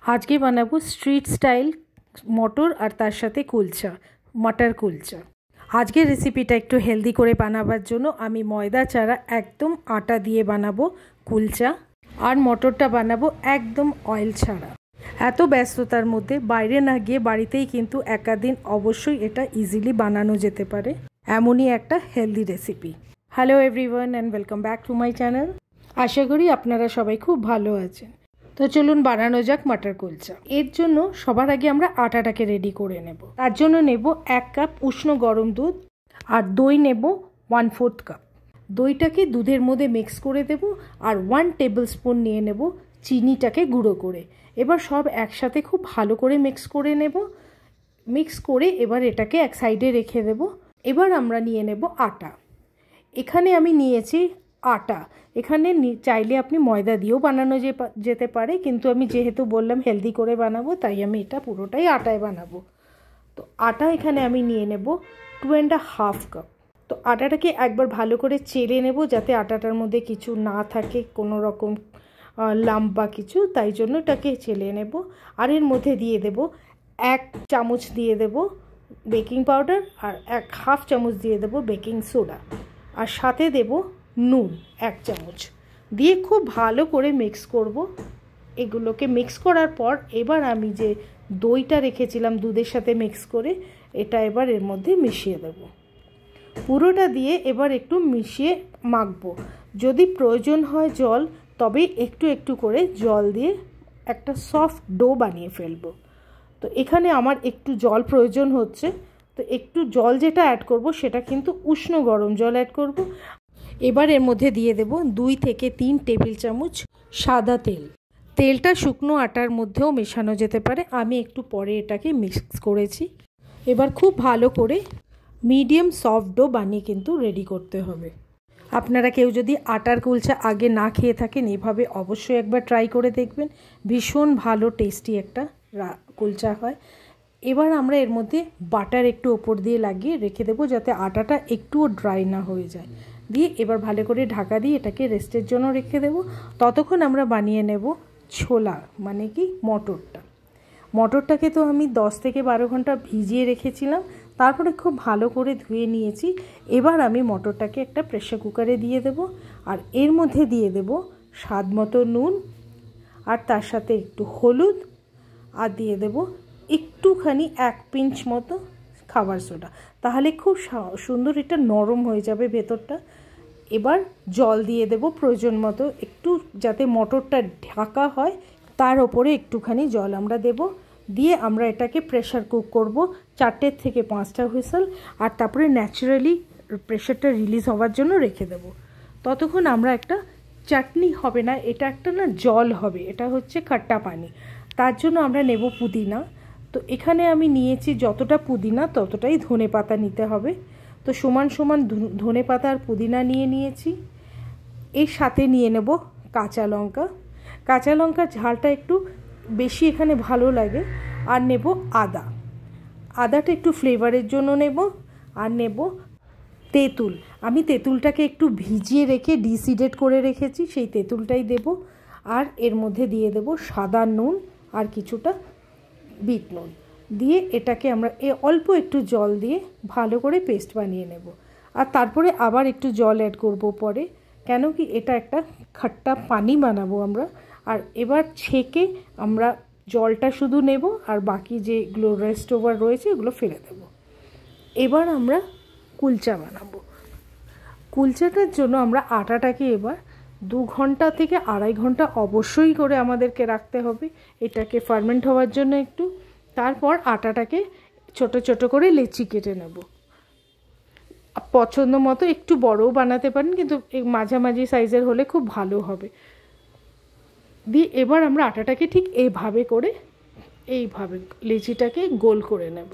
আজকে বানাবো street style মটর আর তার সাথে কুলচা, মটর কুলচা। আজকের রেসিপিটা একটু হেলদি করে বানাবার জন্য আমি ময়দা ছাড়া একদম আটা দিয়ে বানাবো কুলচা, আর মটরটা বানাবো একদম অয়েল ছাড়া। এত ব্যস্ততার মধ্যে বাইরে না গিয়ে বাড়িতেই কিন্তু একাদিন অবশ্যই এটা ইজিলি বানানো যেতে পারে, এমনই একটা healthy recipe. Hello everyone and welcome back to my channel. আশা করি আপনারা সবাই খুব ভালো আছেন। তো চলুন বানানো যাক মটর কুলচা। এর জন্য সবার আগে আমরা আটাটাকে রেডি করে নেব। তার জন্য নেব 1 কাপ উষ্ণ গরম দুধ, আর দই নেব 1/4 কাপ। দইটাকে দুধের মধ্যে মিক্স করে দেব, আর 1 টেবিল স্পুন নিয়ে নেব চিনিটাকে গুঁড়ো করে। এবার সব একসাথে খুব ভালো করে মিক্স করে নেব। মিক্স করে এবার এটাকে এক সাইডে রেখে দেব। এবার আমরা নিয়ে নেব আটা। এখানে আমি নিয়েছি আটা। এখানে চাইলে আপনি ময়দা দিয়েও বানানো যেতে পারে, কিন্তু আমি যেহেতু বললাম হেলদি করে বানাবো, তাই আমি এটা পুরোটাই আটায় বানাবো। তো আটা এখানে আমি নিয়ে নেব 2.5 কাপ। তো আটাটাকে একবার ভালো করে চেলে নেব, যাতে আটাটার মধ্যে কিছু না থাকে, কোনো রকম লাম্প বা কিছু, তাই জন্য এটাকে চেলে নেব। আর এর মধ্যে দিয়ে দেব 1 চামচ দিয়ে দেব বেকিং পাউডার, আর 1/2 চামচ দিয়ে দেব বেকিং সোডা, আর সাথে দেব নুন 1 চামচ দিয়ে খুব ভালো করে মিক্স করব। এগুলোকে মিক্স করার পর এবার আমি যে দইটা রেখেছিলাম দুধের সাথে মিক্স করে, এটা এবার এর মধ্যে মিশিয়ে দেব। পুরোটা দিয়ে এবার একটু মিশিয়ে মাখবো। যদি প্রয়োজন হয় জল, তবে একটু একটু করে জল দিয়ে একটা সফট ডো বানিয়ে ফেলবো। তো এখানে আমার একটু জল প্রয়োজন হচ্ছে, তো একটু জল যেটা অ্যাড করব সেটা কিন্তু উষ্ণ গরম জল অ্যাড করব। এবার এর মধ্যে দিয়ে দেব 2 থেকে 3 টেবিল চামচ সাদা তেল। তেলটা শুকনো আটার মধ্যেও মেশানো যেতে পারে, আমি একটু পরে এটাকে মিক্স করেছি। এবার খুব ভালো করে মিডিয়াম সফট ডো বানিয়ে কিন্তু রেডি করতে হবে। আপনারা কেউ যদি আটার কুলচা আগে না খেয়ে থাকেন, এভাবে অবশ্যই একবার ট্রাই করে দেখবেন। ভীষণ ভালো টেস্টি একটা কুলচা হয়। এবার আমরা এর মধ্যে বাটার একটু ওপর দিয়ে লাগিয়ে রেখে দেবো, যাতে আটাটা একটুও ড্রাই না হয়ে যায়। দিয়ে এবার ভালো করে ঢাকা দিয়ে এটাকে রেস্টের জন্য রেখে দেবো। ততক্ষণ আমরা বানিয়ে নেব ছোলা, মানে কি মটরটা। মটরটাকে তো আমি 10 থেকে 12 ঘন্টা ভিজিয়ে রেখেছিলাম, তারপরে খুব ভালো করে ধুয়ে নিয়েছি। এবার আমি মটরটাকে একটা প্রেসার কুকারে দিয়ে দেব, আর এর মধ্যে দিয়ে দেব স্বাদ মতো নুন, আর তার সাথে একটু হলুদ, আর দিয়ে দেব একটুখানি 1 পিঞ্চ মতো খাবার সোডা। তাহলে খুব সুন্দর এটা নরম হয়ে যাবে ভেতরটা। এবার জল দিয়ে দেব প্রয়োজন মতো, একটু যাতে মটরটা ঢাকা হয় তার ওপরে একটুখানি জল আমরা দেব। দিয়ে আমরা এটাকে প্রেসার কুক করব 4 থেকে 5টা হুইসেল, আর তারপরে ন্যাচারালি প্রেসারটা রিলিজ হওয়ার জন্য রেখে দেব। ততক্ষণ আমরা একটা চাটনি হবে না, এটা একটা না জল হবে, এটা হচ্ছে খাট্টা পানি। তার জন্য আমরা নেব পুদিনা। তো এখানে আমি নিয়েছি যতটা পুদিনা ততটাই ধনে পাতা নিতে হবে। তো সমান সমান ধনে পাতা আর পুদিনা নিয়ে নিয়েছি। এর সাথে নিয়ে নেব কাঁচা লঙ্কা। কাঁচা লঙ্কার ঝালটা একটু বেশি এখানে ভালো লাগে। আর নেব আদা। আদাটা একটু ফ্লেভারের জন্য নেব। আর নেব তেঁতুল। আমি তেঁতুলটাকে একটু ভিজিয়ে রেখে ডিসিডেট করে রেখেছি, সেই তেঁতুলটাই দেব। আর এর মধ্যে দিয়ে দেব সাদা নুন আর কিছুটা বিট নুন দিয়ে এটাকে আমরা অল্প একটু জল দিয়ে ভালো করে পেস্ট বানিয়ে নেব। আর তারপরে আবার একটু জল অ্যাড করব পরে, কেন কি এটা একটা খাট্টা পানি বানাবো আমরা। আর এবার ছেঁকে আমরা জলটা শুধু নেব, আর বাকি যেগুলো রেস্ট ওভার রয়েছে এগুলো ফেলে দেব। এবার আমরা কুলচা বানাবো। কুলচাটার জন্য আমরা আটাটাকে এবার 2 ঘন্টা থেকে 2.5 ঘন্টা অবশ্যই করে আমাদেরকে রাখতে হবে, এটাকে ফার্মেন্ট হওয়ার জন্য একটু। তারপর আটাটাকে ছোট ছোট করে লেচি কেটে নেব। পছন্দ মতো একটু বড়ও বানাতে পারেন, কিন্তু মাঝামাঝি সাইজের হলে খুব ভালো হবে। দিয়ে এবার আমরা আটাটাকে ঠিক এইভাবে করে এইভাবে লেচিটাকে গোল করে নেব,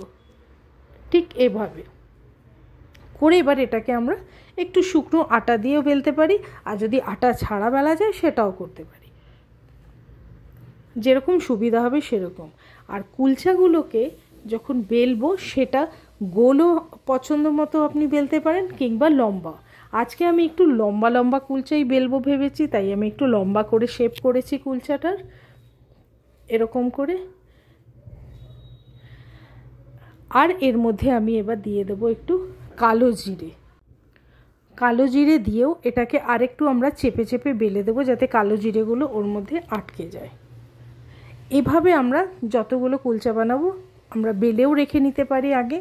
ঠিক এভাবে করে। এবার এটাকে আমরা একটু শুকনো আটা দিয়েও বেলতে পারি, আর যদি আটা ছাড়া বেলা যায় সেটাও করতে পারি, যেরকম সুবিধা হবে সেরকম। আর কুলচাগুলোকে যখন বেলবো সেটা গোলও পছন্দ মতো আপনি বেলতে পারেন, কিংবা লম্বা। আজকে আমি একটু লম্বা লম্বা কুলচাই বেলবো ভেবেছি, তাই আমি একটু লম্বা করে শেপ করেছি কুলচাটার। এরকম করে। আর এর মধ্যে আমি এবার দিয়ে দেবো একটু কালো জিরে। কালো জিরে দিয়েও এটাকে আরেকটু আমরা চেপে চেপে বেলে দেবো, যাতে কালো জিরেগুলো ওর মধ্যে আটকে যায়। এভাবে আমরা যতগুলো কুলচা বানাবো আমরা বেলেও রেখে নিতে পারি আগে,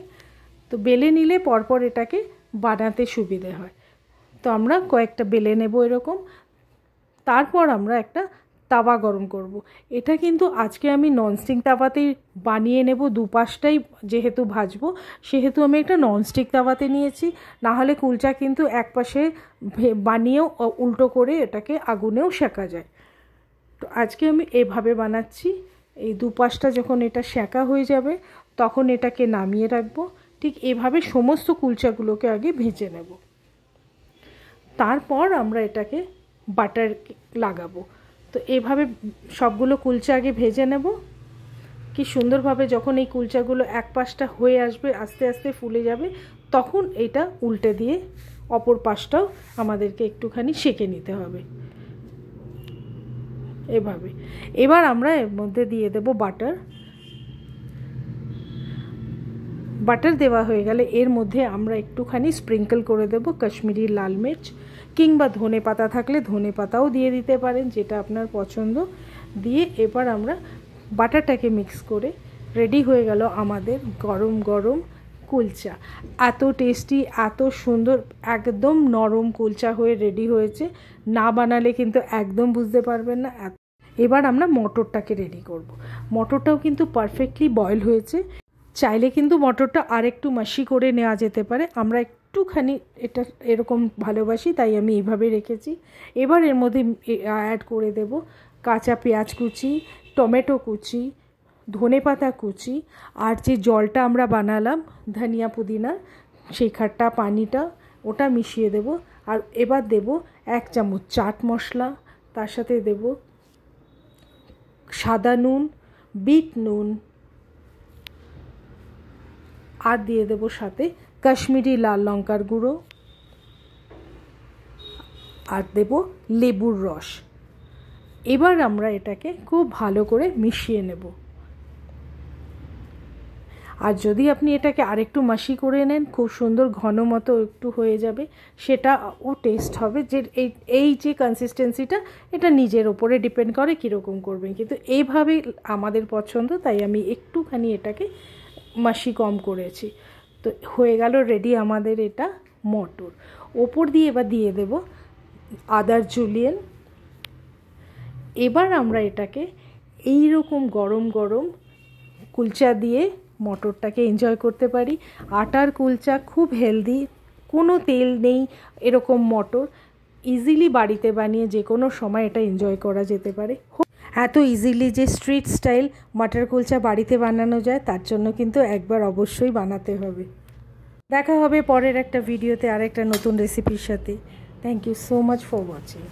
তো বেলে নিলে পরপর এটাকে বানাতে সুবিধে হয়। তো আমরা কয়েকটা বেলে নেব এরকম। তারপর আমরা একটা তাওয়া গরম করব। এটা কিন্তু আজকে আমি ননস্টিক তাওয়াতেই বানিয়ে নেব, দুপাশটাই যেহেতু ভাজবো সেহেতু আমি একটা ননস্টিক তাওয়াতে নিয়েছি। নাহলে কুলচা কিন্তু এক পাশে বানিয়েও উল্টো করে এটাকে আগুনেও সেঁকা যায়। তো আজকে আমি এভাবে বানাচ্ছি। এই দুপাশটা যখন এটা সেঁকা হয়ে যাবে তখন এটাকে নামিয়ে রাখবো। ঠিক এভাবে সমস্ত কুলচাগুলোকে আগে ভেজে নেব, তারপর আমরা এটাকে বাটার লাগাবো। তো এভাবে সবগুলো কুলচা আগে ভেজে নেব। কি সুন্দরভাবে যখন এই কুলচাগুলো এক পাশটা হয়ে আসবে, আস্তে আস্তে ফুলে যাবে, তখন এটা উল্টে দিয়ে অপর পাশটাও আমাদেরকে একটুখানি সেঁকে নিতে হবে এভাবে। এবার আমরা এর মধ্যে দিয়ে দেব বাটার। বাটার দেওয়া হয়ে গেলে এর মধ্যে আমরা একটুখানি স্প্রিঙ্কল করে দেব কাশ্মীরি লাল মির্চ, কিংবা ধনে পাতা থাকলে ধনে পাতাও দিয়ে দিতে পারেন, যেটা আপনার পছন্দ। দিয়ে এবার আমরা বাটারটাকে মিক্স করে রেডি হয়ে গেল আমাদের গরম গরম কুলচা। এত টেস্টি, এত সুন্দর, একদম নরম কুলচা হয়ে রেডি হয়েছে। না বানালে কিন্তু একদম বুঝতে পারবেন না। এবার আমরা মটরটাকে রেডি করব। মটরটাও কিন্তু পারফেক্টলি বয়েল হয়েছে। চাইলে কিন্তু মটরটা আরেকটু মাশি করে নেওয়া যেতে পারে, আমরা একটুখানি এটা এরকম ভালোবাসি তাই আমি এইভাবে রেখেছি। এবার এর মধ্যে অ্যাড করে দেব কাঁচা পেঁয়াজ কুচি, টমেটো কুচি, ধনেপাতা কুচি, আর যে জলটা আমরা বানালাম ধনিয়া পুদিনা, সেই খাট্টা পানিটা ওটা মিশিয়ে দেব। আর এবার দেব 1 চামচ চাট মশলা, তার সাথে দেব সাদা নুন, বিট নুন, আর দিয়ে দেব সাথে কাশ্মীরি লাল লঙ্কার গুঁড়ো, আর দেব লেবুর রস। এবার আমরা এটাকে খুব ভালো করে মিশিয়ে নেব। আর যদি আপনি এটাকে আরেকটু মাশি করে নেন, খুব সুন্দর ঘন মতো একটু হয়ে যাবে, সেটাও টেস্ট হবে। যে এই যে কনসিস্টেন্সিটা, এটা নিজের ওপরে ডিপেন্ড করে কীরকম করবেন, কিন্তু এইভাবে আমাদের পছন্দ, তাই আমি একটুখানি এটাকে মাশি কম করেছি। তো হয়ে গেল রেডি আমাদের এটা মটর। ওপর দিয়ে এবার দিয়ে দেব আদার জুলিয়েন। এবার আমরা এটাকে এই রকম গরম গরম কুলচা দিয়ে মটরটাকে এনজয় করতে পারি। আটার কুলচা খুব হেলদি, কোনো তেল নেই, এরকম মটর ইজিলি বাড়িতে বানিয়ে যে কোনো সময় এটা এনজয় করা যেতে পারে। এত ইজিলি যে স্ট্রিট স্টাইল মটর কুলচা বাড়িতে বানানো যায়, তার জন্য কিন্তু একবার অবশ্যই বানাতে হবে। দেখা হবে পরের একটা ভিডিওতে আরেকটা নতুন রেসিপির সাথে। Thank you so much for watching.